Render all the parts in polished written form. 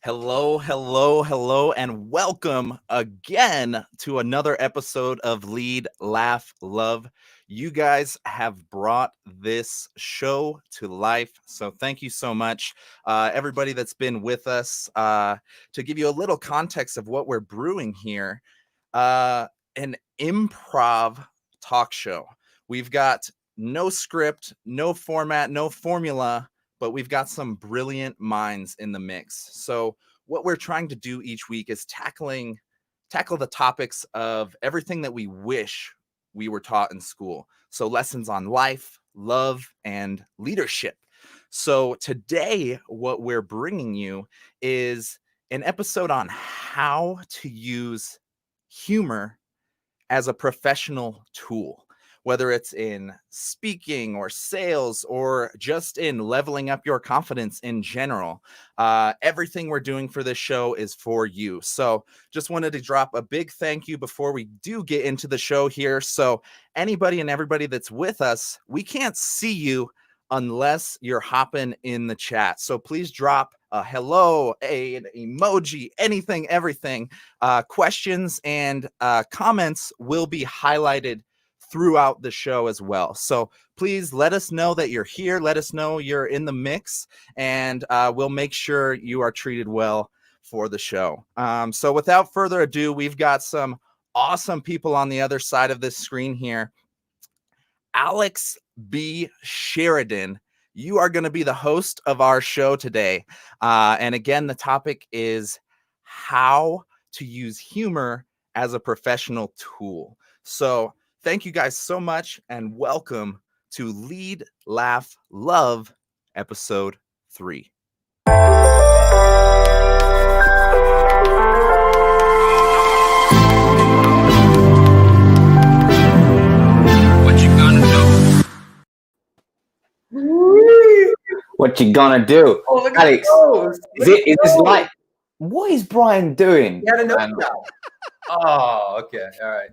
Hello, hello, hello, and welcome again to another episode of Lead, Laugh, Love. You guys have brought this show to life, so thank you so much, everybody that's been with us. To give you a little context of what we're brewing here, an improv talk show. We've got no script, no format, no formula, but we've got some brilliant minds in the mix. So what we're trying to do each week is tackle the topics of everything that we wish we were taught in school. So lessons on life, love, and leadership. So today, what we're bringing you is an episode on how to use humor as a professional tool. Whether it's in speaking or sales or just in leveling up your confidence in general, everything we're doing for this show is for you. So just wanted to drop a big thank you before we do get into the show here. So anybody and everybody that's with us, we can't see you unless you're hopping in the chat. So please drop a hello, an emoji, anything, everything. Questions and comments will be highlighted throughout the show as well. So please let us know that you're here. Let us know you're in the mix, and we'll make sure you are treated well for the show. So without further ado, we've got some awesome people on the other side of this screen here. Alex B Sheridan, you are going to be the host of our show today. And again, the topic is how to use humor as a professional tool. So thank you guys so much, and welcome to Lead, Laugh, Love, Episode 3. What you gonna do? What you gonna do? Oh, look Alex, is this like, what is Brian doing? You had a nose job. Oh, okay. All right.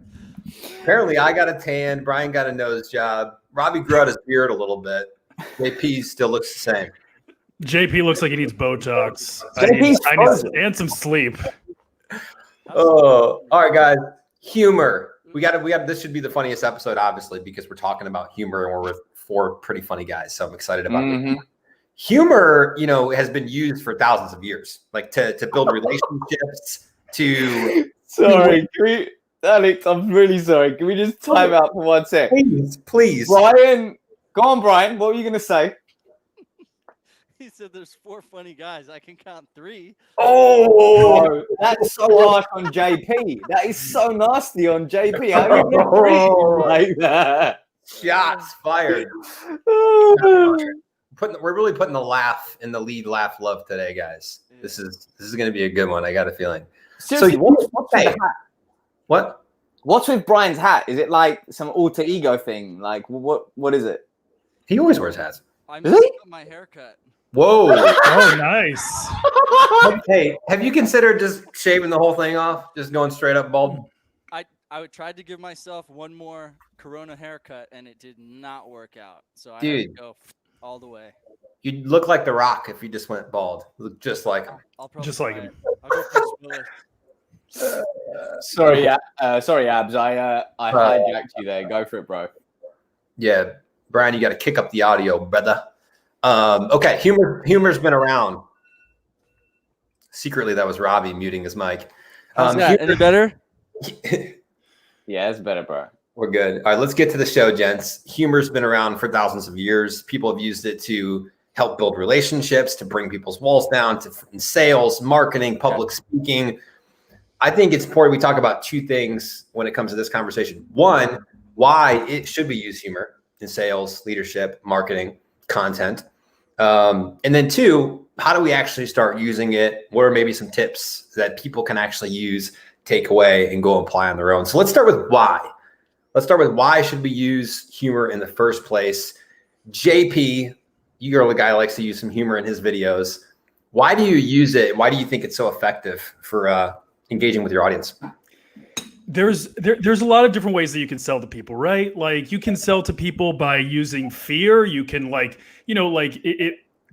Apparently, I got a tan. Brian got a nose job. Robbie grew out his beard a little bit. JP still looks the same. JP looks like he needs Botox. And some sleep. Oh, all right, guys. Humor. We got. This should be the funniest episode, obviously, because we're talking about humor and we're with four pretty funny guys. So I'm excited about it. Humor, has been used for thousands of years, like to build relationships. Sorry, Alex, I'm really sorry. Can we just time out for 1 sec? Please. Brian, go on, Brian. What were you going to say? He said there's 4 funny guys. I can count 3. Oh, that's so harsh on JP. That is so nasty on JP. How are you going to breathe like that? Shots fired. We're really putting the laugh in the lead, laugh, love today, guys. This is going to be a good one. I got a feeling. Seriously, what's with the hat? What? What's with Brian's hat? Is it like some alter ego thing? Like what is it? He always wears hats. I messed up my haircut. Whoa. Oh, nice. Hey, have you considered just shaving the whole thing off? Just going straight up bald? I tried to give myself one more Corona haircut, and it did not work out. So I had to go all the way. You'd look like The Rock if you just went bald. Look just like him. Just like him. I'll go for Sorry, Abs. I hijacked you there. Go for it, bro. Yeah, Brian, you got to kick up the audio, brother. Okay, humor's been around. Secretly, that was Ravi muting his mic. How's that? Any better? Yeah, it's better, bro. We're good. All right, let's get to the show, gents. Humor's been around for thousands of years. People have used it to help build relationships, to bring people's walls down, in sales, marketing, public speaking. I think it's important we talk about 2 things when it comes to this conversation. One, why it should be used humor in sales, leadership, marketing, content. And then 2, how do we actually start using it? What are maybe some tips that people can actually use, take away, and go apply on their own? So let's start with why. Let's start with why should we use humor in the first place? JP, you're the guy who likes to use some humor in his videos. Why do you use it? Why do you think it's so effective for engaging with your audience? There's a lot of different ways that you can sell to people, right? Like you can sell to people by using fear. You can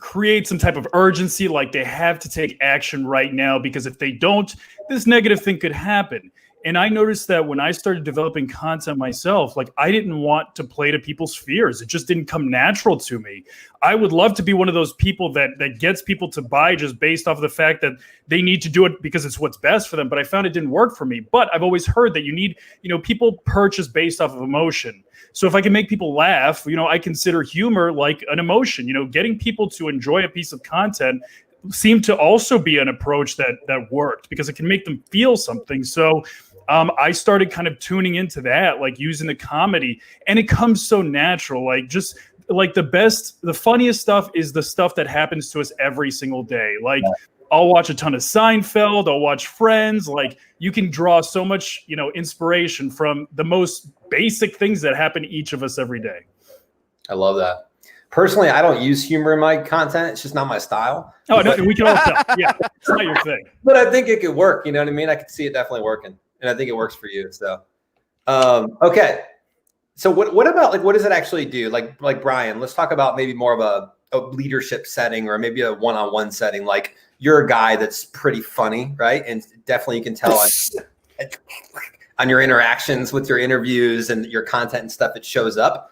create some type of urgency, like they have to take action right now, because if they don't, this negative thing could happen. And I noticed that when I started developing content myself, like I didn't want to play to people's fears. It just didn't come natural to me. I would love to be one of those people that gets people to buy just based off of the fact that they need to do it because it's what's best for them. But I found it didn't work for me. But I've always heard that you need, people purchase based off of emotion. So if I can make people laugh, I consider humor like an emotion. Getting people to enjoy a piece of content seemed to also be an approach that worked, because it can make them feel something. So I started kind of tuning into that, like using the comedy, and it comes so natural. Like just like the funniest stuff is the stuff that happens to us every single day. Like I'll watch a ton of Seinfeld, I'll watch Friends. Like you can draw so much, inspiration from the most basic things that happen to each of us every day. I love that. Personally, I don't use humor in my content. It's just not my style. Oh, no, we can all tell. Yeah, it's not your thing. But I think it could work. You know what I mean? I could see it definitely working. And I think it works for you. So, okay. So what about, like, what does it actually do? Like Brian, let's talk about maybe more of a leadership setting, or maybe a one-on-one setting. Like you're a guy that's pretty funny, right? And definitely you can tell on your interactions with your interviews and your content and stuff, it shows up.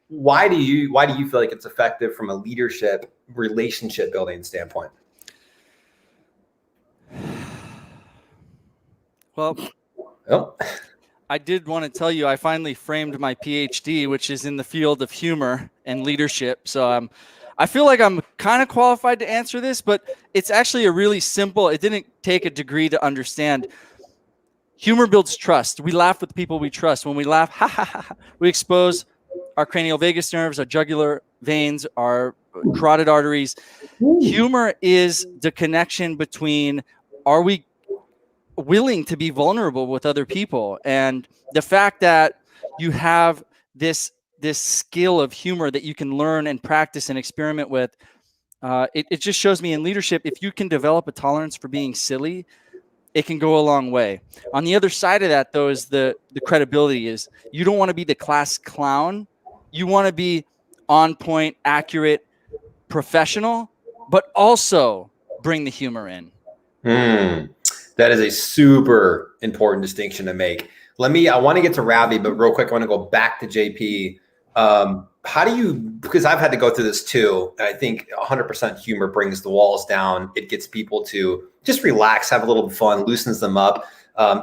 Why do you feel like it's effective from a leadership relationship building standpoint? Well, I did want to tell you, I finally framed my PhD, which is in the field of humor and leadership. So I feel like I'm kind of qualified to answer this, but it's actually a really simple, it didn't take a degree to understand. Humor builds trust. We laugh with people we trust. When we laugh, ha ha ha, we expose our cranial vagus nerves, our jugular veins, our carotid arteries. Humor is the connection between, are we willing to be vulnerable with other people? And the fact that you have this skill of humor that you can learn and practice and experiment with, it just shows me in leadership, if you can develop a tolerance for being silly, it can go a long way. On the other side of that, though, is the credibility. Is you don't want to be the class clown. You want to be on point, accurate, professional, but also bring the humor in. That is a super important distinction to make. I want to get to Ravi, but real quick, I want to go back to JP. How do you, because I've had to go through this too, and I think 100% humor brings the walls down. It gets people to just relax, have a little fun, loosens them up,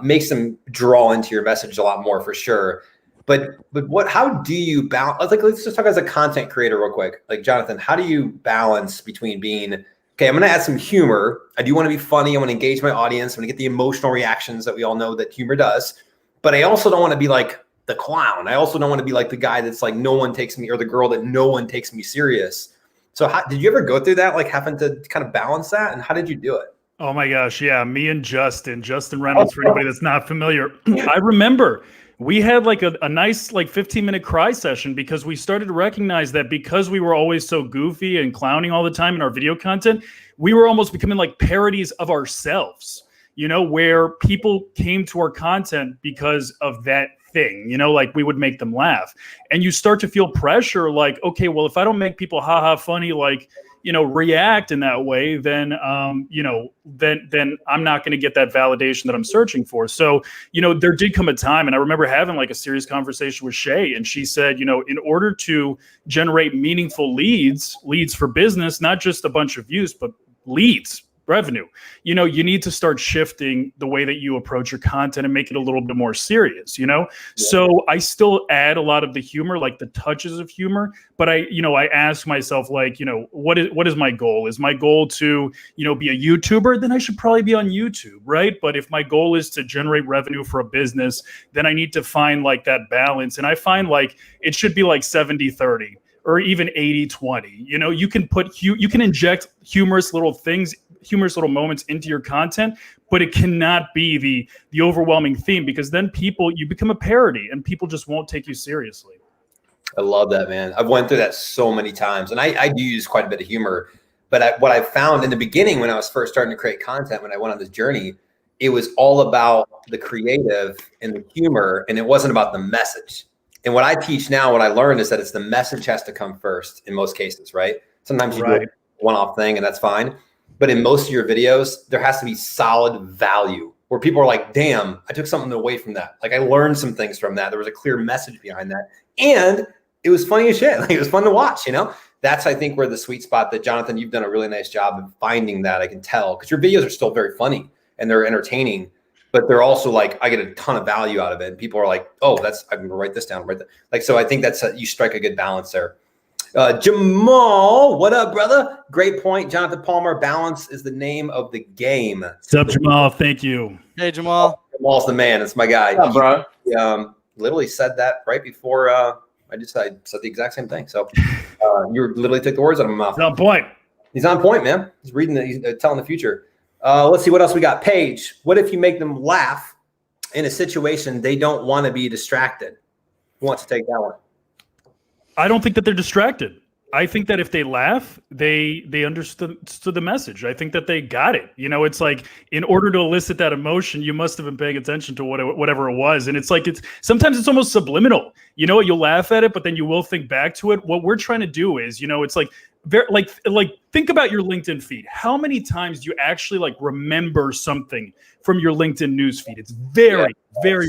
makes them draw into your message a lot more for sure. But how do you balance? Like, let's just talk as a content creator real quick. Like, Jonathan, how do you balance between being, okay, I'm going to add some humor. I do want to be funny. I want to engage my audience. I'm going to get the emotional reactions that we all know that humor does. But I also don't want to be like the clown. I also don't want to be like the guy that's like, no one takes me, or the girl that no one takes me serious. So did you ever go through that? Like having to kind of balance that? And how did you do it? Oh my gosh. Yeah. Me and Justin Reynolds, for anybody that's not familiar. I remember we had like a nice like 15-minute cry session, because we started to recognize that because we were always so goofy and clowning all the time in our video content, we were almost becoming like parodies of ourselves, where people came to our content because of that thing, like we would make them laugh. And you start to feel pressure like, okay, well, if I don't make people haha funny, like, react in that way, then, then I'm not going to get that validation that I'm searching for. So, there did come a time, and I remember having like a serious conversation with Shay, and she said, in order to generate meaningful leads for business, not just a bunch of views, but leads, revenue, you need to start shifting the way that you approach your content and make it a little bit more serious, Yeah. So I still add a lot of the humor, like the touches of humor, but I ask myself, like, what is my goal? Is my goal to, be a YouTuber? Then I should probably be on YouTube, right? But if my goal is to generate revenue for a business, then I need to find like that balance. And I find like it should be like 70-30 or even 80-20. You can inject humorous little moments into your content, but it cannot be the overwhelming theme, because then you become a parody and people just won't take you seriously. I love that, man. I've went through that so many times, and I do use quite a bit of humor. But what I found in the beginning, when I was first starting to create content, when I went on this journey, it was all about the creative and the humor, and it wasn't about the message. And what I teach now, what I learned is that it's the message has to come first in most cases, right? Sometimes you do one-off thing, and that's fine. But in most of your videos, there has to be solid value where people are like, damn, I took something away from that. Like I learned some things from that. There was a clear message behind that. And it was funny as shit. Like it was fun to watch, you know? That's, I think, where the sweet spot that Jonathan, you've done a really nice job of finding that. I can tell because your videos are still very funny and they're entertaining, but they're also like, I get a ton of value out of it. And people are like, oh, I'm going to write this down. Like, so I think you strike a good balance there. Jamal, what up, brother? Great point. Jonathan Palmar, balance is the name of the game. What's up, Jamal? Thank you. Hey, Jamal. Jamal's the man. It's my guy. What's up, bro? He, literally said that right before I said the exact same thing. So you literally took the words out of my mouth. He's on point. He's on point, man. He's reading he's telling the future. Let's see what else we got. Paige, what if you make them laugh in a situation they don't want to be distracted? Who wants to take that one? I don't think that they're distracted. I think that if they laugh, they understood the message. I think that they got it. You know, it's like in order to elicit that emotion, you must have been paying attention to whatever it was. And it's like sometimes it's almost subliminal. You know, you'll laugh at it, but then you will think back to it. What we're trying to do is, you know, it's like think about your LinkedIn feed. How many times do you actually like remember something from your LinkedIn news feed? It's very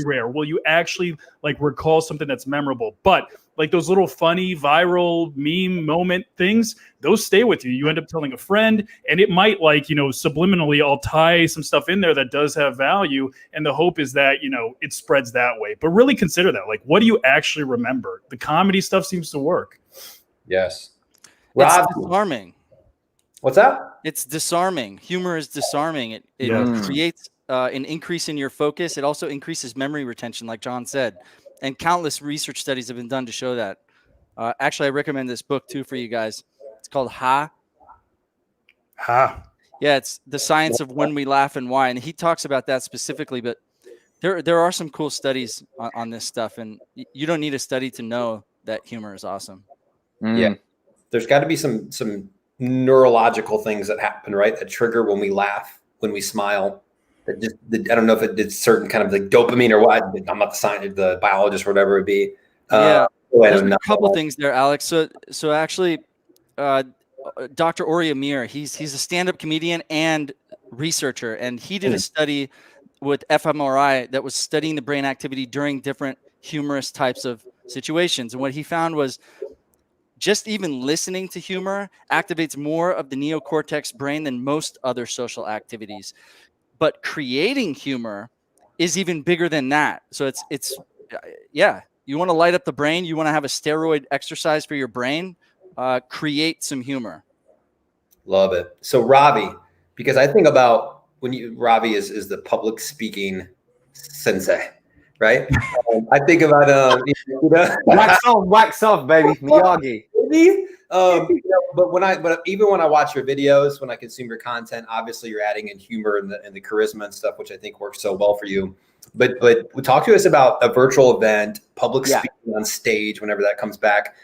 rare. Will you actually like recall something that's memorable? But like those little funny viral meme moment things, those stay with you. You end up telling a friend, and it might like, you know, subliminally, I'll tie some stuff in there that does have value. And the hope is that, you know, it spreads that way. But really consider that. Like, what do you actually remember? The comedy stuff seems to work. Yes. It's disarming. What's that? It's disarming. Humor is disarming. It creates an increase in your focus. It also increases memory retention, like John said. And countless research studies have been done to show that. Actually, I recommend this book too for you guys. It's called Ha. Yeah, it's the science of when we laugh and why. And he talks about that specifically, but there are some cool studies on this stuff. And you don't need a study to know that humor is awesome. Yeah. There's got to be some neurological things that happen, right? That trigger when we laugh, when we smile. That just, I don't know if it did certain kind of like dopamine or what. I'm not the scientist, the biologist, or whatever it be. There's a couple things there, Alex. So actually, Dr. Ori Amir, he's a stand-up comedian and researcher, and he did a study with fMRI that was studying the brain activity during different humorous types of situations. And what he found was just even listening to humor activates more of the neocortex brain than most other social activities. But creating humor is even bigger than that. So it's you want to light up the brain. You want to have a steroid exercise for your brain. Create some humor. Love it. So Ravi, because I think about Ravi is the public speaking sensei, right? I think about wax off, baby, Miyagi. But even when I watch your videos, when I consume your content, obviously you're adding in humor and the charisma and stuff, which I think works so well for you. But talk to us about a virtual event, public speaking on stage, whenever that comes back.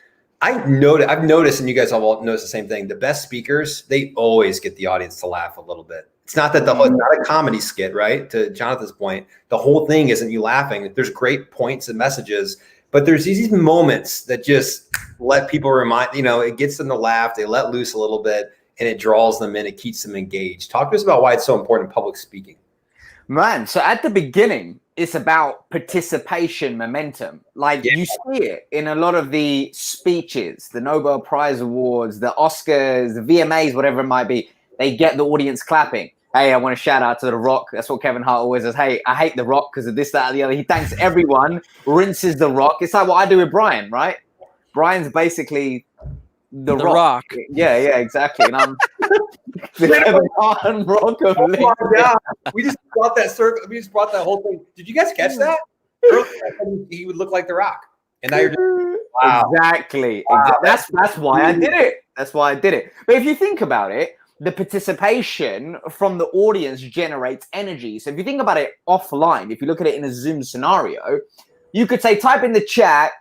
I've noticed, and you guys all notice the same thing. The best speakers, they always get the audience to laugh a little bit. It's not that not a comedy skit, right? To Jonathan's point, the whole thing isn't you laughing. There's great points and messages, but there's these moments that just let people it gets them to laugh. They let loose a little bit, and it draws them in. It keeps them engaged. Talk to us about why it's so important in public speaking. Man, so at the beginning, it's about participation momentum. Like you see it in a lot of the speeches, the Nobel Prize Awards, the Oscars, the VMAs, whatever it might be. They get the audience clapping. Hey, I want to shout out to The Rock. That's what Kevin Hart always says. Hey, I hate The Rock because of this, that, or the other. He thanks everyone, rinses The Rock. It's like what I do with Brian, right? Brian's basically the Rock. Yeah, exactly. And I'm the Kevin Hart and Rock of LinkedIn. We just brought that circle. We just brought that whole thing. Did you guys catch that? He would look like The Rock. And now you're just, wow. Exactly. That's why I did it. That's why I did it. But if you think about it, the participation from the audience generates energy. So if you think about it offline, if you look at it in a Zoom scenario, you could say, type in the chat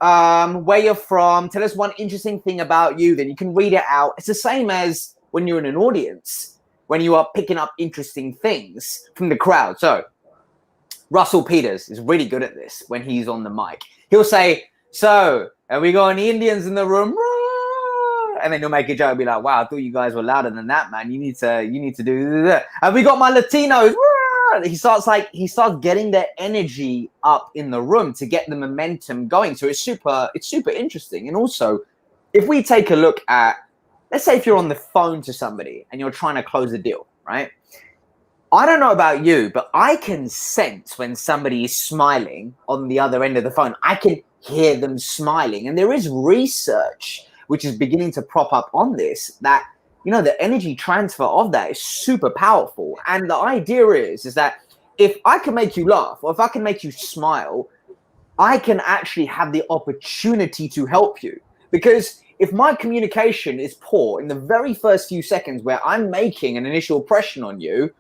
where you're from, tell us one interesting thing about you, then you can read it out. It's the same as when you're in an audience, when you are picking up interesting things from the crowd. So Russell Peters is really good at this when he's on the mic. He'll say, so have we got any Indians in the room? And then he'll make a joke, be like, wow, I thought you guys were louder than that, man. You need to do that. And we got my Latinos. He starts getting their energy up in the room to get the momentum going. So it's super interesting. And also, if we take a look at, let's say if you're on the phone to somebody and you're trying to close a deal, right? I don't know about you, but I can sense when somebody is smiling on the other end of the phone. I can hear them smiling. And there is research which is beginning to prop up on this, that, you know, the energy transfer of that is super powerful. And the idea is that if I can make you laugh or if I can make you smile, I can actually have the opportunity to help you. Because if my communication is poor in the very first few seconds where I'm making an initial impression on you,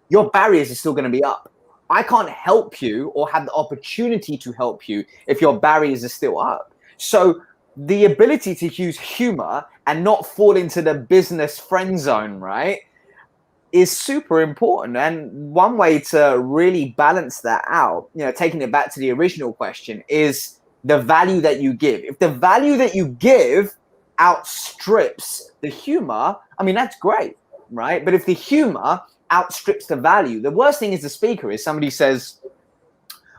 your barriers are still going to be up. I can't help you or have the opportunity to help you if your barriers are still up. So the ability to use humor and not fall into the business friend zone, right, is super important. And one way to really balance that out, you know, taking it back to the original question, is the value that you give. If the value that you give outstrips the humor, I mean, that's great, right? But if the humor outstrips the value, the worst thing is the speaker is somebody says,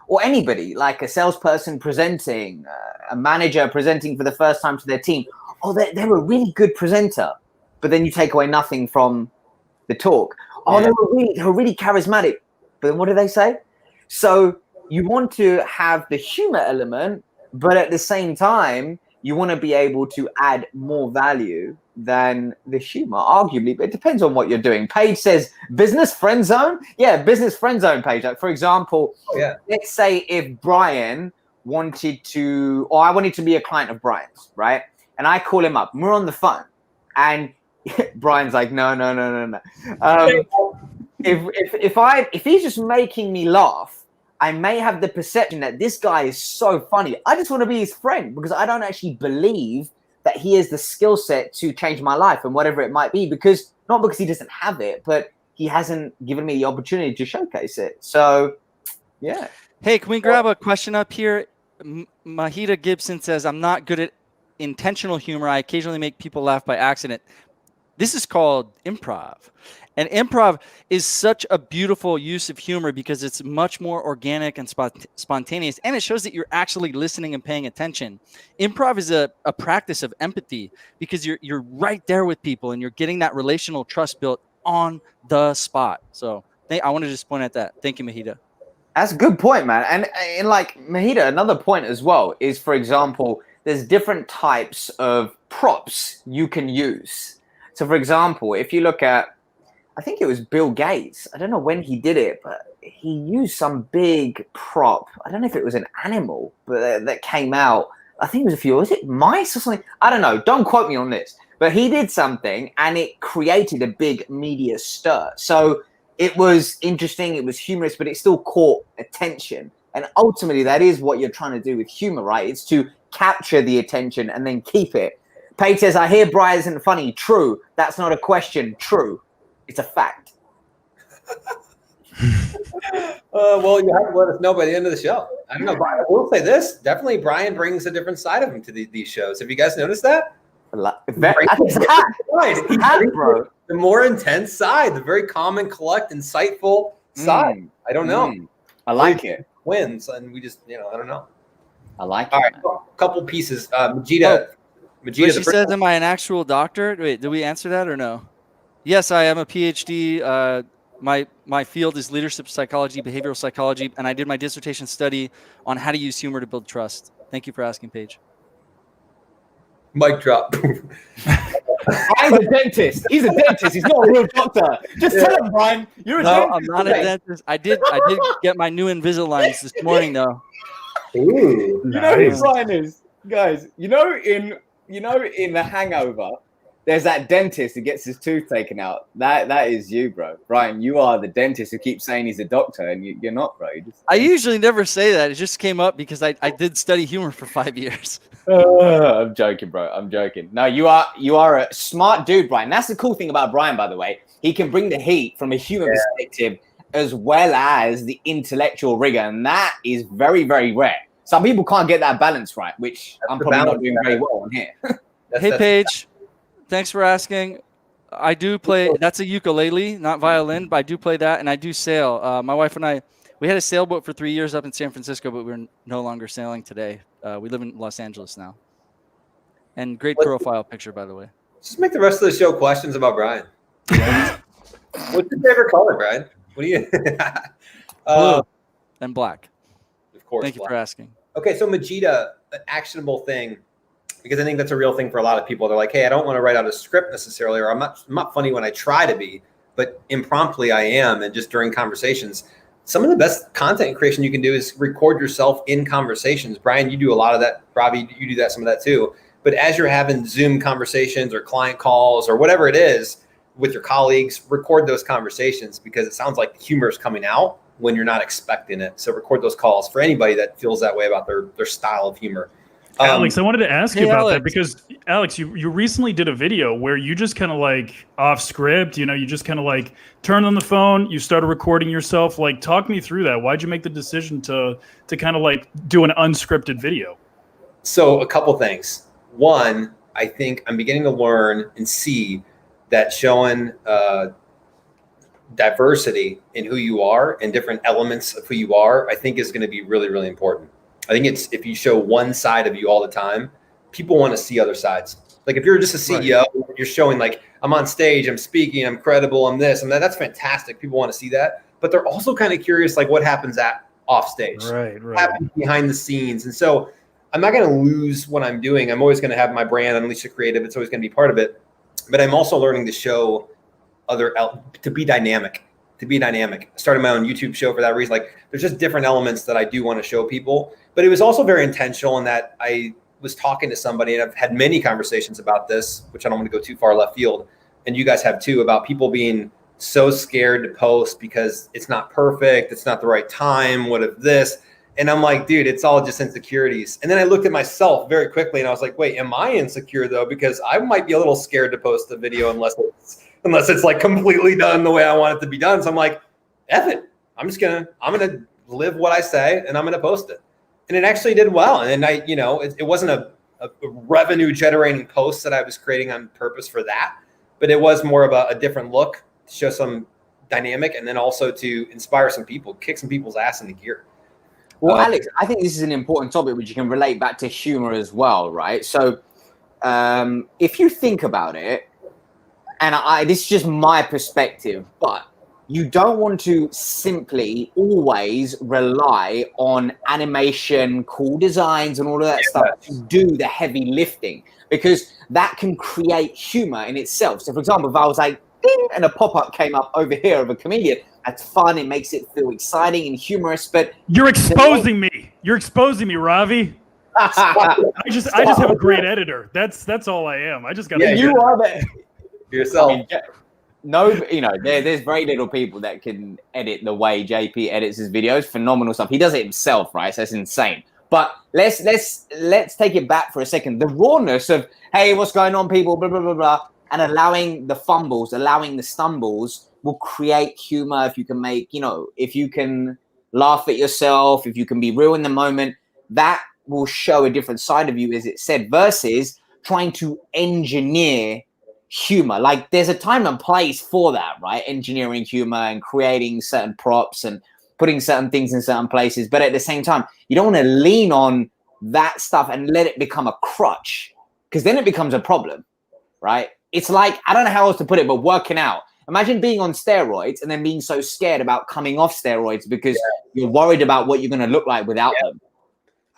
or anybody, like a salesperson presenting, a manager presenting for the first time to their team, oh, they're a really good presenter, but then you take away nothing from the talk. Oh, they're really charismatic, but then what do they say? So you want to have the humor element, but at the same time, you want to be able to add more value than the humor, arguably, but it depends on what you're doing. Paige says, business friend zone? Yeah, business friend zone, Paige. Like, for example, let's say if Brian wanted to, or I wanted to be a client of Brian's, right? And I call him up, and we're on the phone, and Brian's like, no. If he's just making me laugh, I may have the perception that this guy is so funny. I just want to be his friend because I don't actually believe that he has the skill set to change my life and whatever it might be, because not because he doesn't have it, but he hasn't given me the opportunity to showcase it. So, yeah. Hey, can we grab a question up here? Mahita Gibson says, I'm not good at intentional humor. I occasionally make people laugh by accident. This is called improv. And improv is such a beautiful use of humor because it's much more organic and spontaneous, and it shows that you're actually listening and paying attention. Improv is a practice of empathy because you're right there with people and you're getting that relational trust built on the spot. So I want to just point at that. Thank you, Mahita. That's a good point, man. And like Mahita, another point as well is, for example, there's different types of props you can use. So, for example, if you look at, I think it was Bill Gates. I don't know when he did it, but he used some big prop. I don't know if it was an animal, but that came out. I think it was it mice or something? I don't know. Don't quote me on this. But he did something and it created a big media stir. So it was interesting. It was humorous, but it still caught attention. And ultimately, that is what you're trying to do with humor, right? It's to capture the attention and then keep it. Paige says, I hear Brian isn't funny. True. That's not a question. True. It's a fact. Well, you have to let us know by the end of the show. I don't know. I will say this. Definitely, Brian brings a different side of him to these shows. Have you guys noticed that? The more intense side, the very calm and collect, insightful side. I don't know. I like it. Twins, and we just, I don't know. I like it. All right, a couple pieces. Majida, she says, am I an actual doctor? Wait, did we answer that or no? Yes, I am a PhD. My field is leadership psychology, behavioral psychology, and I did my dissertation study on how to use humor to build trust. Thank you for asking, Paige. Mic drop. Brian's a dentist. He's a dentist. He's not a real doctor. Just tell him, Brian. You're a dentist. No, I'm not a dentist. I did get my new Invisaligns this morning, though. Ooh, nice. You know who Brian is, guys. You know in The Hangover, there's that dentist who gets his tooth taken out. That is you, bro. Brian, you are the dentist who keeps saying he's a doctor, and you're not, bro. I usually never say that. It just came up because I did study humor for 5 years. I'm joking, bro. I'm joking. No, you are a smart dude, Brian. That's the cool thing about Brian, by the way. He can bring the heat from a humor perspective as well as the intellectual rigor, and that is very, very rare. Some people can't get that balance right, which I'm probably not doing very well on here. Hey, Paige. Thanks for asking. I do play. That's a ukulele, not violin, but I do play that, and I do sail. My wife and I, we had a sailboat for 3 years up in San Francisco, but we're no longer sailing today. We live in Los Angeles now. And great profile picture, by the way. Just make the rest of the show questions about Brian. What's your favorite color, Brian? What do you? Blue and black. Of course. Thank you for asking. Okay, so Majida, an actionable thing, because I think that's a real thing for a lot of people. They're like, hey, I don't want to write out a script necessarily, or I'm not funny when I try to be, but impromptu I am, and just during conversations. Some of the best content creation you can do is record yourself in conversations. Brian, you do a lot of that. Ravi, you do that, some of that too. But as you're having Zoom conversations or client calls or whatever it is with your colleagues, record those conversations, because it sounds like humor is coming out when you're not expecting it. So record those calls for anybody that feels that way about their style of humor. Alex, I wanted to ask you about that, because Alex, you recently did a video where you just kind of like off script, you just kind of like turned on the phone, you started recording yourself. Like, talk me through that. Why'd you make the decision to kind of like do an unscripted video? So a couple things. One, I think I'm beginning to learn and see that showing diversity in who you are and different elements of who you are, I think is going to be really, really important. I think it's, if you show one side of you all the time, people want to see other sides. Like if you're just a CEO, right, you're showing like, I'm on stage, I'm speaking, I'm credible, I'm this, and that. That's fantastic. People want to see that, but they're also kind of curious, like what happens off stage, right. What happens behind the scenes. And so I'm not going to lose what I'm doing. I'm always going to have my brand, Unleash the Creative. It's always going to be part of it, but I'm also learning to show to be dynamic. I started my own YouTube show for that reason. Like there's just different elements that I do want to show people, but it was also very intentional in that I was talking to somebody, and I've had many conversations about this, which I don't want to go too far left field, and you guys have too, about people being so scared to post because it's not perfect, it's not the right time, what if this? And I'm like, dude, it's all just insecurities. And then I looked at myself very quickly and I was like, wait, am I insecure though? Because I might be a little scared to post the video unless it's like completely done the way I want it to be done. So I'm like, F it. I'm gonna live what I say, and I'm gonna post it. And it actually did well. And I, it wasn't a revenue generating post that I was creating on purpose for that, but it was more of a different look to show some dynamic, and then also to inspire some people, kick some people's ass into gear. Well, Alex, I think this is an important topic which you can relate back to humor as well, right? So if you think about it, and this is just my perspective, but you don't want to simply always rely on animation, cool designs, and all of that stuff to do the heavy lifting, because that can create humor in itself. So, for example, if I was like, ding, and a pop-up came up over here of a comedian, that's fun. It makes it feel exciting and humorous. But you're exposing me. You're exposing me, Ravi. I just have a great editor. That's all I am. I just got. Yeah, you are there yourself. There's very little people that can edit the way JP edits his videos. Phenomenal stuff. He does it himself, right? So that's insane. But let's take it back for a second. The rawness of, hey, what's going on, people, blah blah blah blah, and allowing the fumbles, allowing the stumbles will create humor. If you can make, if you can laugh at yourself, if you can be real in the moment, that will show a different side of you, as it said, versus trying to engineer humor. Like there's a time and place for that, right? Engineering humor and creating certain props and putting certain things in certain places. But at the same time, you don't want to lean on that stuff and let it become a crutch, because then it becomes a problem, right? It's like, I don't know how else to put it, but working out. Imagine being on steroids and then being so scared about coming off steroids because you're worried about what you're going to look like without them.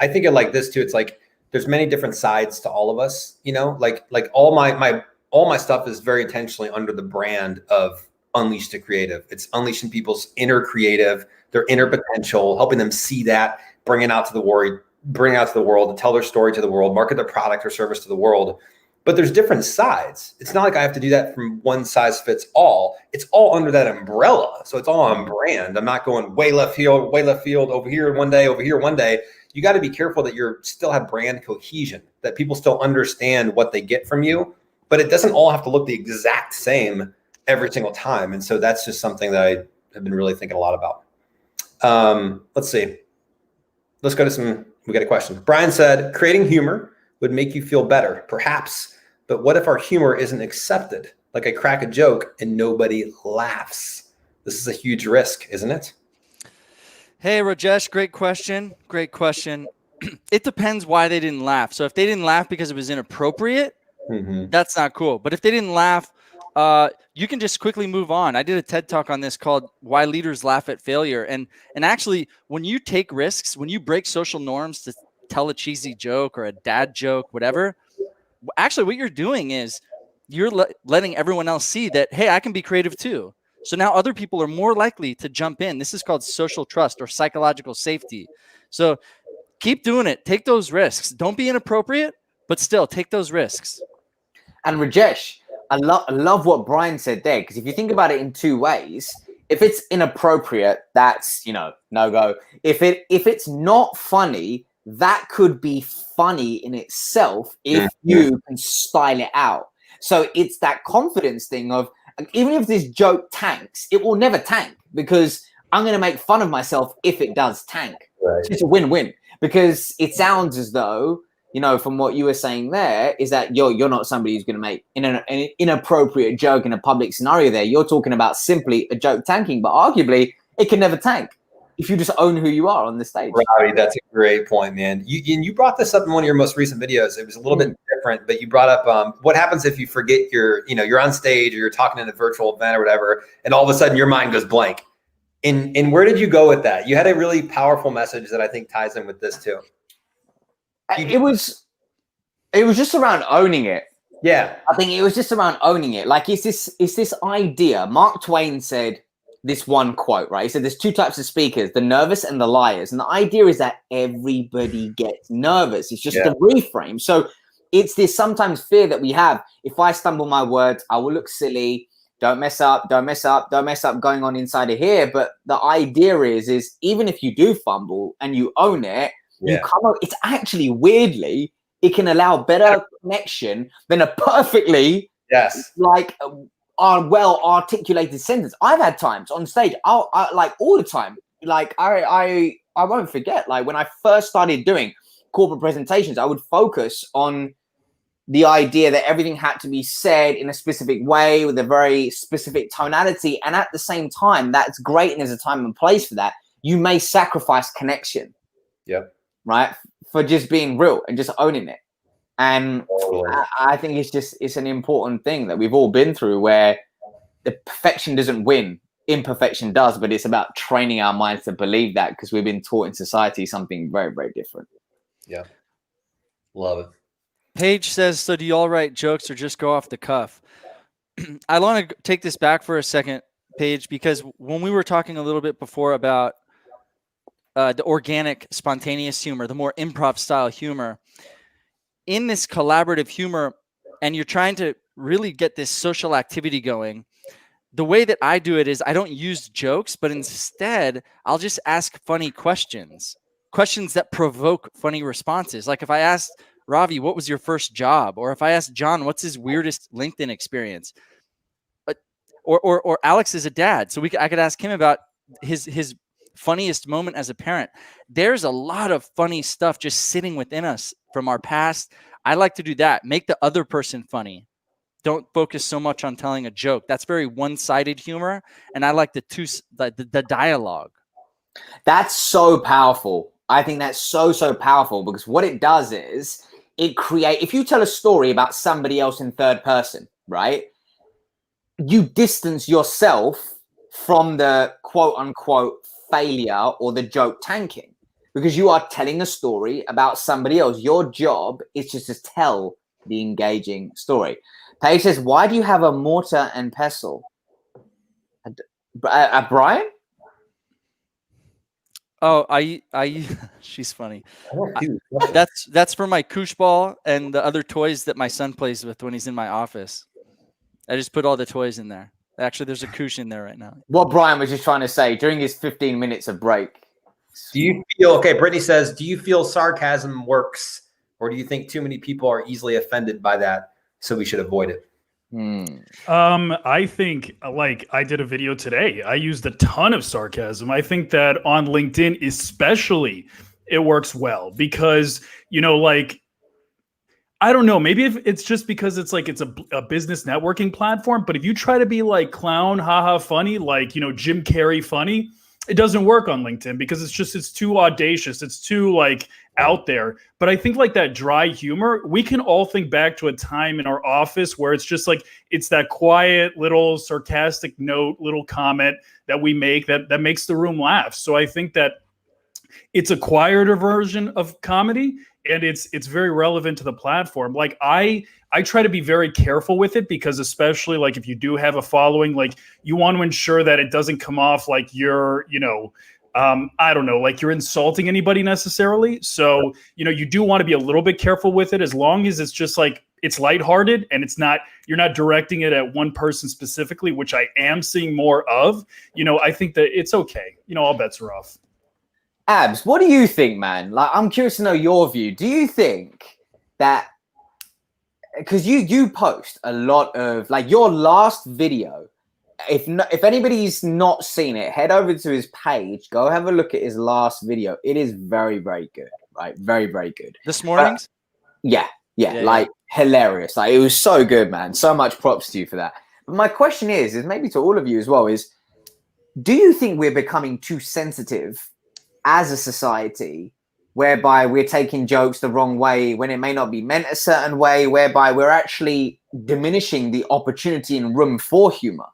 I think it like this too. It's like there's many different sides to all of us, like all my stuff is very intentionally under the brand of Unleash the Creative. It's unleashing people's inner creative, their inner potential, helping them see that, bring it out to the world, to tell their story to the world, market their product or service to the world. But there's different sides. It's not like I have to do that from one size fits all. It's all under that umbrella. So it's all on brand. I'm not going way left field, over here one day, over here one day. You got to be careful that you still have brand cohesion, that people still understand what they get from you, but it doesn't all have to look the exact same every single time. And so that's just something that I have been really thinking a lot about. Let's see. Let's go to we got a question. Brian said, creating humor would make you feel better, perhaps, But what if our humor isn't accepted? Like I crack a joke and nobody laughs. This is a huge risk, isn't it? Hey, Rajesh, great question. Great question. It depends why they didn't laugh. So if they didn't laugh because it was inappropriate, that's not cool. But if they didn't laugh, you can just quickly move on. I did a TED talk on this called Why Leaders Laugh at Failure. And actually, when you take risks, when you break social norms to tell a cheesy joke or a dad joke, whatever, actually what you're doing is you're letting everyone else see that, hey, I can be creative too. So now other people are more likely to jump in. This is called social trust or psychological safety. So keep doing it. Take those risks. Don't be inappropriate, but still take those risks. And Rajesh, I love what Brian said there, because if you think about it in two ways, if it's inappropriate, that's, no go. If it's not funny, that could be funny in itself if you can style it out. So it's that confidence thing of, even if this joke tanks, it will never tank because I'm going to make fun of myself if it does tank. Right. It's a win-win, because it sounds as though, from what you were saying there, is that you're not somebody who's going to make an inappropriate joke in a public scenario there. You're talking about simply a joke tanking, but arguably it can never tank if you just own who you are on the stage. Ravi, that's a great point, man. You brought this up in one of your most recent videos. It was a little bit different, but you brought up what happens if you forget you're on stage or you're talking in a virtual event or whatever, and all of a sudden your mind goes blank. And where did you go with that? You had a really powerful message that I think ties in with this too. It was just around owning it. Yeah. I think it was just around owning it. Like, it's this idea. Mark Twain said this one quote, right? He said there's two types of speakers, the nervous and the liars. And the idea is that everybody gets nervous. It's just a reframe. So it's this sometimes fear that we have. If I stumble my words, I will look silly. Don't mess up going on inside of here. But the idea is even if you do fumble and you own it, you come up, it's actually weirdly, it can allow better connection than a perfectly well articulated sentence. I've had times on stage, I like all the time. Like I won't forget, like when I first started doing corporate presentations, I would focus on the idea that everything had to be said in a specific way with a very specific tonality. And at the same time, that's great. And there's a time and place for that. You may sacrifice connection. Yep. Right. For just being real and just owning it. And I think it's an important thing that we've all been through, where the perfection doesn't win, imperfection does, but it's about training our minds to believe that, because we've been taught in society something very, very different. Yeah. Love it. Paige says, so do you all write jokes or just go off the cuff? I want to take this back for a second, Paige, because when we were talking a little bit before about the organic, spontaneous humor, the more improv style humor, in this collaborative humor, and you're trying to really get this social activity going, the way that I do it is I don't use jokes, but instead I'll just ask funny questions that provoke funny responses. Like if I asked Ravi, what was your first job? Or if I asked John, what's his weirdest LinkedIn experience? Or Alex is a dad, so I could ask him about his funniest moment as a parent. There's a lot of funny stuff just sitting within us from our past. I like to do that. Make the other person funny. Don't focus so much on telling a joke. That's very one-sided humor. And I like the dialogue. That's so powerful. I think that's so powerful, because what it does is if you tell a story about somebody else in third person, right? You distance yourself from the quote unquote failure or the joke tanking, because you are telling a story about somebody else. Your job is just to tell the engaging story. Paige says, why do you have a mortar and pestle? Brian? Oh, she's funny. That's for my koosh ball and the other toys that my son plays with when he's in my office. I just put all the toys in there. Actually, there's a koosh in there right now. What Brian was just trying to say during his 15 minutes of break. Do you feel, okay, Brittany says, do you feel sarcasm works, or do you think too many people are easily offended by that, so we should avoid it? I think, like, I did a video today. I used a ton of sarcasm. I think that on LinkedIn especially, it works well because, like, I don't know. Maybe if it's just because it's a business networking platform. But if you try to be like clown, haha, funny, like, Jim Carrey funny, it doesn't work on LinkedIn because it's too audacious. It's too like out there. But I think like that dry humor, we can all think back to a time in our office where it's just like, it's that quiet little sarcastic note, little comment that we make that makes the room laugh. So I think that it's a quieter version of comedy, and it's very relevant to the platform. Like I try to be very careful with it because especially like if you do have a following, like you want to ensure that it doesn't come off like you're, I don't know, like you're insulting anybody necessarily. So, you do want to be a little bit careful with it as long as it's just like, it's lighthearted and you're not directing it at one person specifically, which I am seeing more of. I think that it's okay. All bets are off. Abs, what do you think, man? Like, I'm curious to know your view. Do you think that, because you post a lot of, like, your last video, if anybody's not seen it, head over to his page, go have a look at his last video. It is very, very good, right? Very, very good. This morning's? Yeah, hilarious. Like, it was so good, man. So much props to you for that. But my question is maybe to all of you as well, is do you think we're becoming too sensitive as a society, whereby we're taking jokes the wrong way when it may not be meant a certain way, whereby we're actually diminishing the opportunity and room for humor?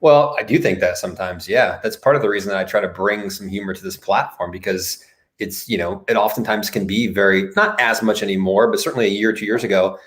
Well, I do think that sometimes, yeah, that's part of the reason that I try to bring some humor to this platform, because it's, it oftentimes can be very, not as much anymore, but certainly a year or 2 years ago,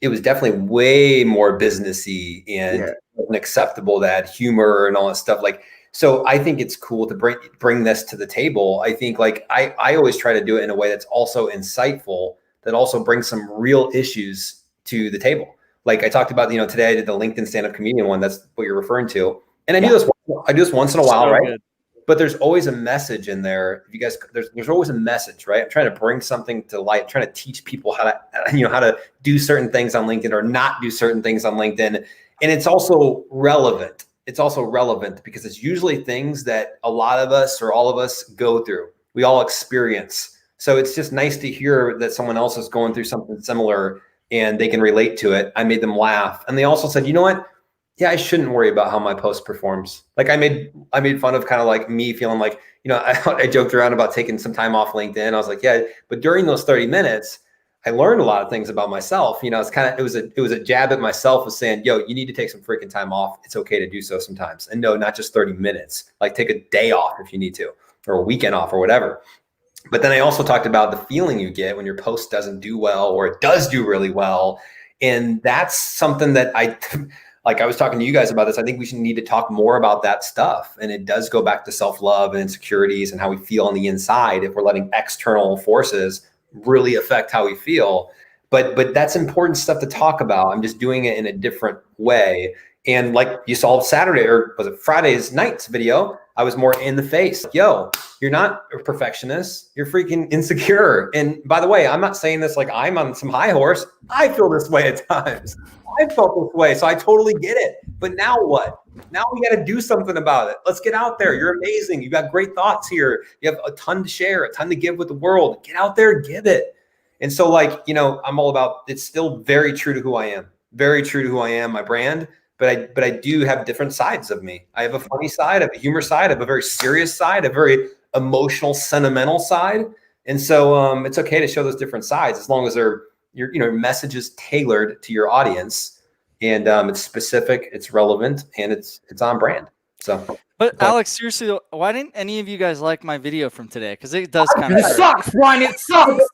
it was definitely way more businessy and unacceptable to add humor and all that stuff. Like, so I think it's cool to bring this to the table. I think like I always try to do it in a way that's also insightful, that also brings some real issues to the table. Like I talked about, today I did the LinkedIn stand-up comedian one. That's what you're referring to. And I do this once in a while, right? Good. But there's always a message in there. If you guys, there's always a message, right? I'm trying to bring something to light. I'm trying to teach people how to do certain things on LinkedIn or not do certain things on LinkedIn. And it's also relevant. It's also relevant because it's usually things that a lot of us or all of us go through. We all experience. So it's just nice to hear that someone else is going through something similar and they can relate to it. I made them laugh. And they also said, you know what? Yeah, I shouldn't worry about how my post performs. Like I made fun of kind of like me feeling like, I joked around about taking some time off LinkedIn. I was like, yeah, but during those 30 minutes, I learned a lot of things about myself. It was a jab at myself of saying, yo, you need to take some freaking time off. It's okay to do so sometimes. And no, not just 30 minutes, like take a day off if you need to, or a weekend off or whatever. But then I also talked about the feeling you get when your post doesn't do well, or it does do really well. And that's something that I was talking to you guys about this. I think we should need to talk more about that stuff. And it does go back to self-love and insecurities and how we feel on the inside if we're letting external forces really affect how we feel. But that's important stuff to talk about. I'm just doing it in a different way. And like you saw Saturday, or was it Friday's night's video, I was more in the face. Yo, you're not a perfectionist. You're freaking insecure. And by the way, I'm not saying this like I'm on some high horse. I feel this way at times. I felt this way. So I totally get it. But now what? Now we got to do something about it. Let's get out there. You're amazing. You got great thoughts here. You have a ton to share, a ton to give with the world. Get out there, give it. And so I'm all about, it's still very true to who I am. Very true to who I am, my brand. But I do have different sides of me. I have a funny side, I have a humor side, I have a very serious side, a very emotional, sentimental side. And so it's okay to show those different sides as long as your message is tailored to your audience, and it's specific, it's relevant, and it's on brand. So, but Alex, seriously, why didn't any of you guys like my video from today? Because it does kind of sucks, Brian. It sucks.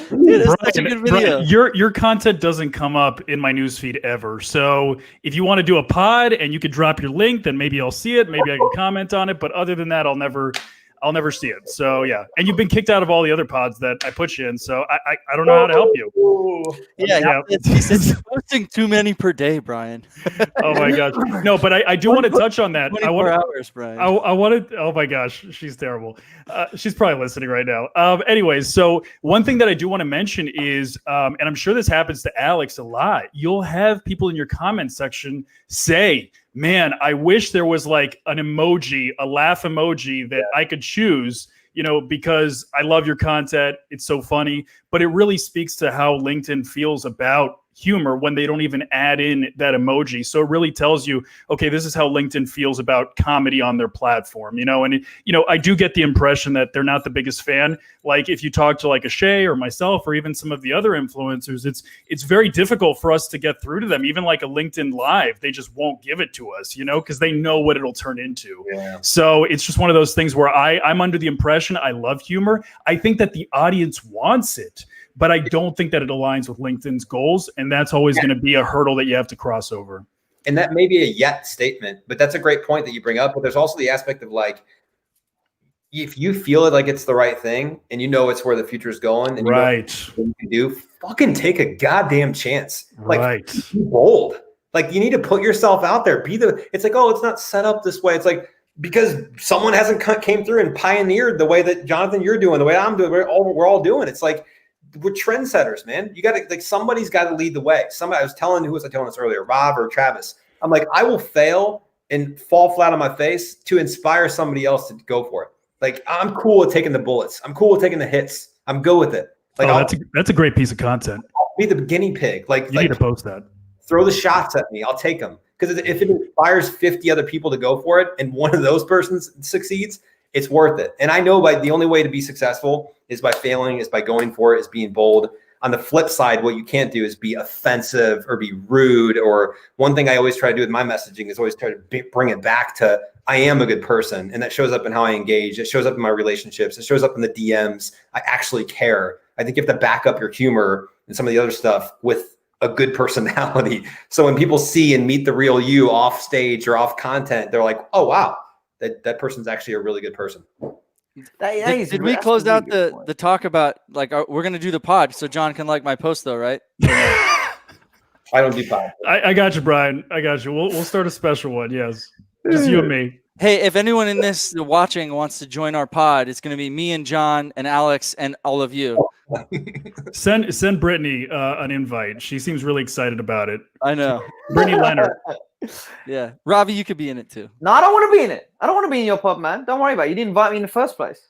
Dude, it's such a good video. Brian, your content doesn't come up in my newsfeed ever. So if you want to do a pod and you could drop your link, then maybe I'll see it. Maybe I can comment on it. But other than that, I'll never see it. So yeah. And you've been kicked out of all the other pods that I put you in. So I don't know how to help you. Yeah. It's posting too many per day, Brian. Oh my gosh. No, but I do want to touch on that. 24 hours, Brian. I wanted, oh my gosh, she's terrible. She's probably listening right now. Anyways, so one thing that I do want to mention is, and I'm sure this happens to Alex a lot, you'll have people in your comment section say, man, I wish there was like an emoji, a laugh emoji that I could choose because I love your content. It's so funny, but it really speaks to how LinkedIn feels about humor when they don't even add in that emoji. So it really tells you, okay, this is how LinkedIn feels about comedy on their platform, and I do get the impression that they're not the biggest fan. Like if you talk to like a Shay or myself or even some of the other influencers, it's very difficult for us to get through to them. Even like a LinkedIn Live, they just won't give it to us, because they know what it'll turn into. Yeah. So it's just one of those things where I'm under the impression I love humor. I think that the audience wants it, but I don't think that it aligns with LinkedIn's goals. And that's always going to be a hurdle that you have to cross over. And that may be a yet statement, but that's a great point that you bring up. But there's also the aspect of like, if you feel it like it's the right thing and it's where the future is going and right, what you can do, fucking take a goddamn chance. Like, right. Be bold. Like you need to put yourself out there. It's like, oh, it's not set up this way. It's like, because someone hasn't came through and pioneered the way that Jonathan, you're doing, the way I'm doing, we're all doing. It's like, we're trendsetters, man. You got to like, somebody's got to lead the way. I was telling this earlier, Rob or Travis. I'm like, I will fail and fall flat on my face to inspire somebody else to go for it. Like I'm cool with taking the bullets. I'm cool with taking the hits. I'm good with it. Like that's a great piece of content. I'll be the guinea pig. Like you need to post that. Throw the shots at me. I'll take them. Because if it inspires 50 other people to go for it and one of those persons succeeds, it's worth it. And I know the only way to be successful is by failing, is by going for it, is being bold. On the flip side, what you can't do is be offensive or be rude. Or one thing I always try to do with my messaging is always try to bring it back to I am a good person. And that shows up in how I engage. It shows up in my relationships. It shows up in the DMs. I actually care. I think you have to back up your humor and some of the other stuff with a good personality. So when people see and meet the real you off stage or off content, they're like, oh, wow, that person's actually a really good person. Did we close out the talk about like we're going to do the pod so John can like my post though, right? I don't do pod. I got you, Brian. I got you. We'll start a special one. Yes. Just you and me. Hey, if anyone in this watching wants to join our pod, it's going to be me and John and Alex and all of you. Send Brittany an invite. She seems really excited about it. I know. Brittany Leonard. Yeah. Ravi, you could be in it too. No, I don't want to be in it. I don't want to be in your pod, man. Don't worry about it. You didn't invite me in the first place.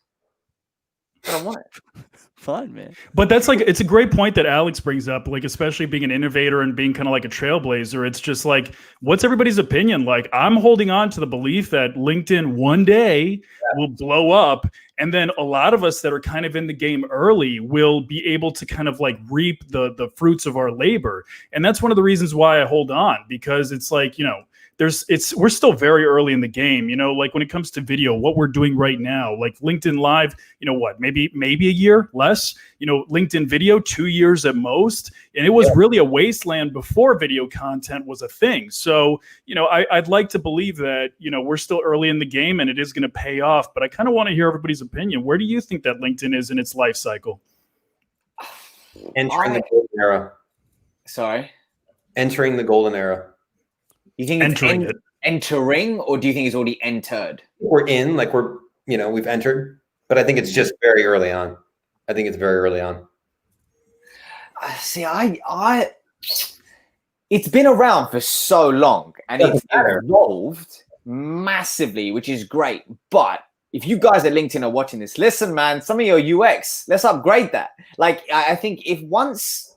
I don't want it. Fun, man. But that's like, it's a great point that Alex brings up, like, especially being an innovator and being kind of like a trailblazer. It's just like, what's everybody's opinion? Like, I'm holding on to the belief that LinkedIn one day will blow up. And then a lot of us that are kind of in the game early will be able to kind of like reap the fruits of our labor. And that's one of the reasons why I hold on, because it's like, we're still very early in the game, like when it comes to video, what we're doing right now, like LinkedIn Live, maybe a year less, LinkedIn video, 2 years at most. And it was really a wasteland before video content was a thing. So, I'd like to believe that, we're still early in the game and it is going to pay off, but I kind of want to hear everybody's opinion. Where do you think that LinkedIn is in its life cycle? Entering the golden era. Sorry? Entering the golden era. You think it's entering, or do you think it's already entered? We're in, like we've entered, but I think it's just very early on. I think it's very early on. See, it's been around for so long and it's evolved massively, which is great. But if you guys at LinkedIn are watching this, listen, man, some of your UX, let's upgrade that. Like, I think if once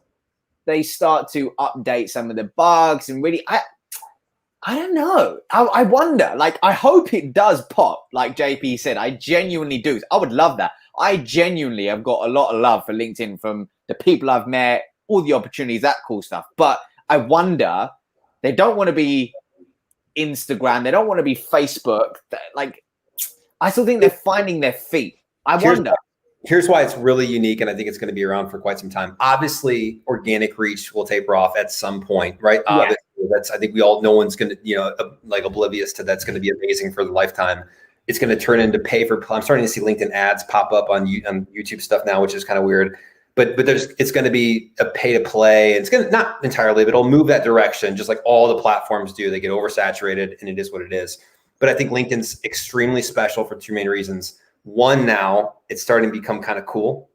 they start to update some of the bugs and really, I don't know. I wonder, like, I hope it does pop. Like JP said, I genuinely do. I would love that. I genuinely have got a lot of love for LinkedIn from the people I've met, all the opportunities, that cool stuff. But I wonder, they don't want to be Instagram. They don't want to be Facebook. Like, I still think they're finding their feet. I wonder. Here's why it's really unique, and I think it's going to be around for quite some time. Obviously, organic reach will taper off at some point, right? Yeah. I think no one's going to, like oblivious to that's going to be amazing for the lifetime. It's going to turn into pay for. I'm starting to see LinkedIn ads pop up on YouTube stuff now, which is kind of weird. But it's going to be a pay to play. It's going to, not entirely, but it'll move that direction, just like all the platforms do. They get oversaturated, and it is what it is. But I think LinkedIn's extremely special for two main reasons. One, now it's starting to become kind of cool,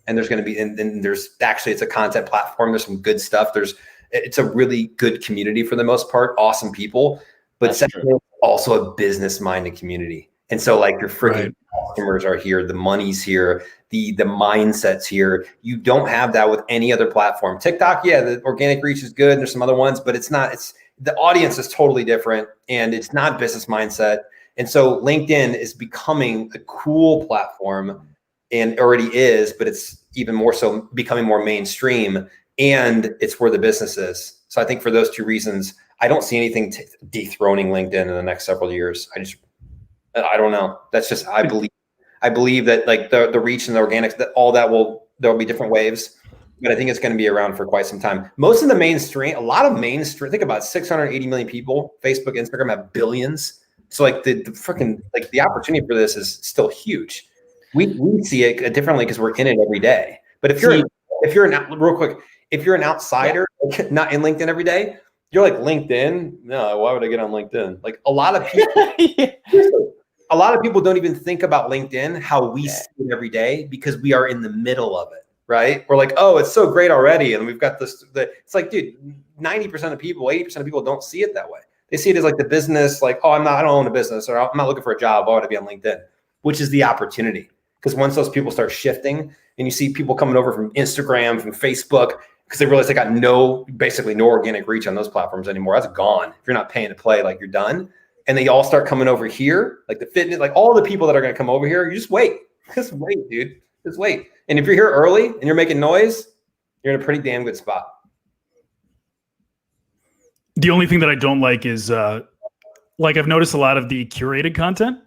and there's going to be, and there's actually, it's a content platform. There's some good stuff. It's a really good community for the most part, awesome people, but secondly, also a business minded community. And so like your freaking customers are here, the money's here, the mindset's here. You don't have that with any other platform. TikTok, yeah, the organic reach is good. There's some other ones, but the audience is totally different and it's not business mindset. And so LinkedIn is becoming a cool platform and already is, but it's even more so becoming more mainstream, and it's where the business is. So I think for those two reasons, I don't see anything dethroning LinkedIn in the next several years. I don't know. That's just, I believe that like the reach and the organics, that all that there'll be different waves, but I think it's going to be around for quite some time. Most of the mainstream, a lot of mainstream, think about 680 million people, Facebook, Instagram have billions. So like the freaking, like the opportunity for this is still huge. We see it differently because we're in it every day. But if you're an outsider, not in LinkedIn every day, you're like, LinkedIn? No, why would I get on LinkedIn? Like a lot of people don't even think about LinkedIn how we see it every day because we are in the middle of it, right? We're like, oh, it's so great already. And we've got this, it's like, dude, 90% of people, 80% of people don't see it that way. They see it as like the business, like, oh, I don't own a business, or I'm not looking for a job. Why would I be on LinkedIn? Which is the opportunity. Because once those people start shifting and you see people coming over from Instagram, from Facebook, because they realize they got basically no organic reach on those platforms anymore. That's gone. If you're not paying to play, like you're done. And they all start coming over here, like the fitness, like all the people that are going to come over here, you just wait. Just wait, dude. Just wait. And if you're here early and you're making noise, you're in a pretty damn good spot. The only thing that I don't like is like I've noticed a lot of the curated content.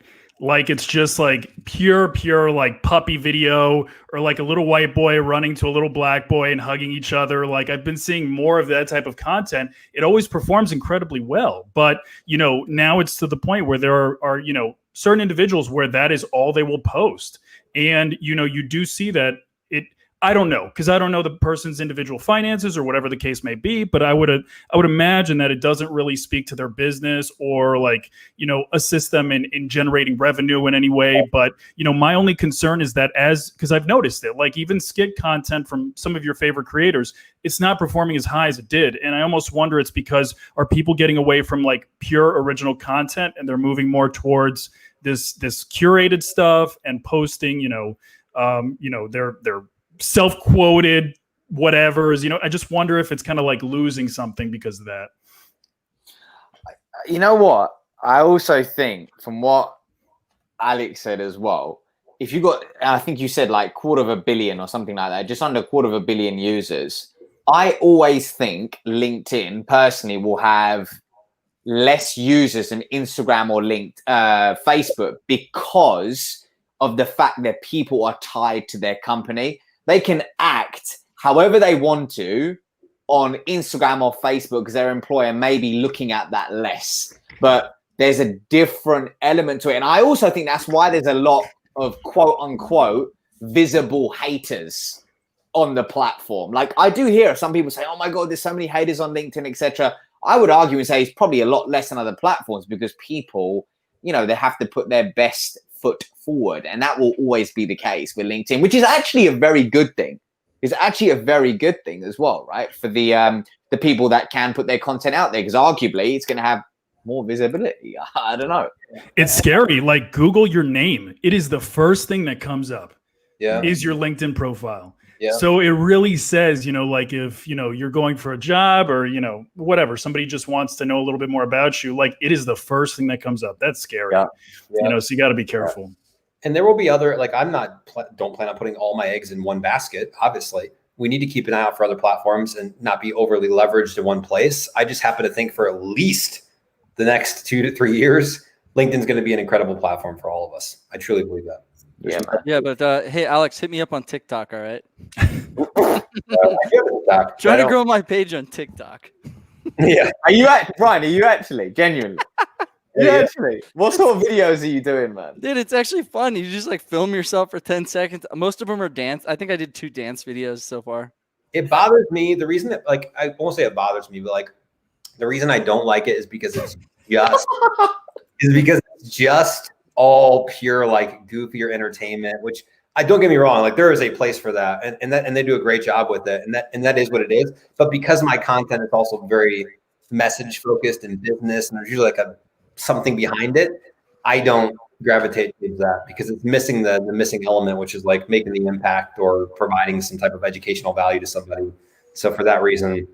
Like it's just like pure like puppy video, or like a little white boy running to a little black boy and hugging each other. Like I've been seeing more of that type of content. It always performs incredibly well. But, now it's to the point where there are certain individuals where that is all they will post. And, you do see that I don't know, because I don't know the person's individual finances or whatever the case may be, but I would imagine that it doesn't really speak to their business or like, assist them in generating revenue in any way. But, my only concern is that because I've noticed it, like even skit content from some of your favorite creators, it's not performing as high as it did. And I almost wonder it's because are people getting away from like pure original content and they're moving more towards this curated stuff and posting, their self-quoted whatevers. I just wonder if it's kind of like losing something because of that. You know what? I also think from what Alex said as well, if you got, I think you said like 250 million or something like that, just under 250 million users, I always think LinkedIn personally will have less users than Instagram or Facebook because of the fact that people are tied to their company. They can act however they want to on Instagram or Facebook because their employer may be looking at that less. But there's a different element to it. And I also think that's why there's a lot of quote unquote visible haters on the platform. Like I do hear some people say, oh my God, there's so many haters on LinkedIn, etc. I would argue and say it's probably a lot less than other platforms because people, they have to put their best foot forward, and that will always be the case with LinkedIn, which is actually a very good thing. It's actually a very good thing as well, right? For the people that can put their content out there, because arguably it's going to have more visibility. I don't know. It's scary. Like Google your name. It is the first thing that comes up. Yeah. Is your LinkedIn profile. Yeah. So it really says, like if, you're going for a job or, whatever, somebody just wants to know a little bit more about you. Like it is the first thing that comes up. That's scary. Yeah. So you got to be careful. Yeah. And there will be other, like don't plan on putting all my eggs in one basket. Obviously we need to keep an eye out for other platforms and not be overly leveraged to one place. I just happen to think for at least the next 2 to 3 years, LinkedIn's going to be an incredible platform for all of us. I truly believe that. Yeah, but hey, Alex, hit me up on TikTok, all right? Trying to grow my page on TikTok. Yeah. Brian, are you actually? Genuinely? Actually? What sort of videos are you doing, man? Dude, it's actually fun. You just like film yourself for 10 seconds. Most of them are dance. I think I did 2 dance videos so far. It bothers me. The reason that, like, I won't say it bothers me, but like the reason I don't like it is because it's just all pure like goofier entertainment, which I don't get me wrong, like there is a place for that and they do a great job with it and that is what it is. But because my content is also very message focused and business and there's usually like something behind it, I don't gravitate towards that because it's missing the missing element, which is like making the impact or providing some type of educational value to somebody. So for that reason,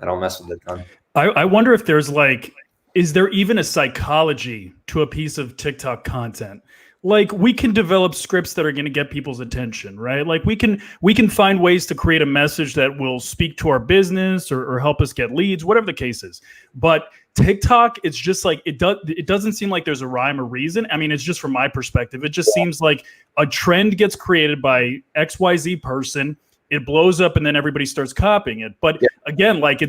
I don't mess with it a ton. I wonder if there's like, is there even a psychology to a piece of TikTok content? Like we can develop scripts that are going to get people's attention, right? Like we can find ways to create a message that will speak to our business or help us get leads, whatever the case is. But TikTok, it's just like it doesn't seem like there's a rhyme or reason. I mean, it's just from my perspective. It just seems like a trend gets created by XYZ person. It blows up and then everybody starts copying it. But again, like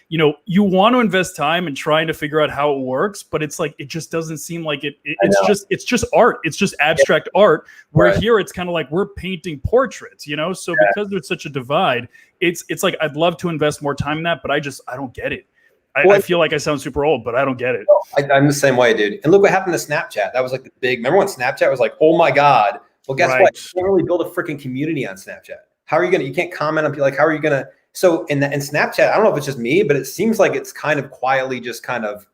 you want to invest time in trying to figure out how it works, but it's like, it just doesn't seem like it's just art. It's just abstract art where here it's kind of like we're painting portraits, So because there's such a divide, it's like, I'd love to invest more time in that, but I don't get it. I feel like I sound super old, but I don't get it. I'm the same way, dude. And look what happened to Snapchat. That was like the big, remember when Snapchat was like, oh my God. Well, guess what? You can't really build a freaking community on Snapchat. How are you you can't comment on, like, how are you going to, so in Snapchat, I don't know if it's just me, but it seems like it's kind of quietly just kind of,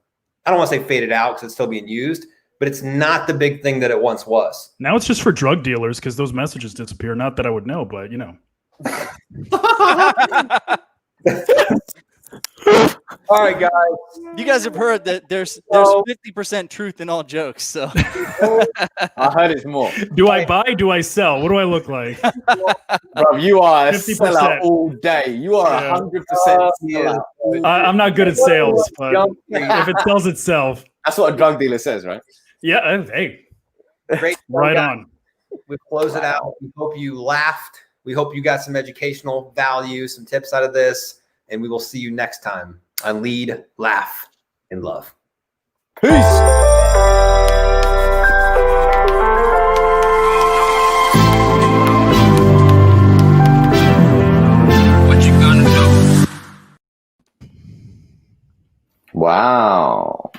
I don't want to say faded out because it's still being used, but it's not the big thing that it once was. Now it's just for drug dealers because those messages disappear. Not that I would know, but All right, guys. You guys have heard that there's 50% truth in all jokes. So I heard it's more. Do I buy? Do I sell? What do I look like? Bro, you are a 50%. sellout all day. You are 100% sellout. I'm not good at sales, but if it sells itself. That's what a drug dealer says, right? Yeah. Hey. Great. Right on. We close it out. We hope you laughed. We hope you got some educational value, some tips out of this. And we will see you next time on Lead, Laugh, and Love. Peace. What you gonna do? Wow.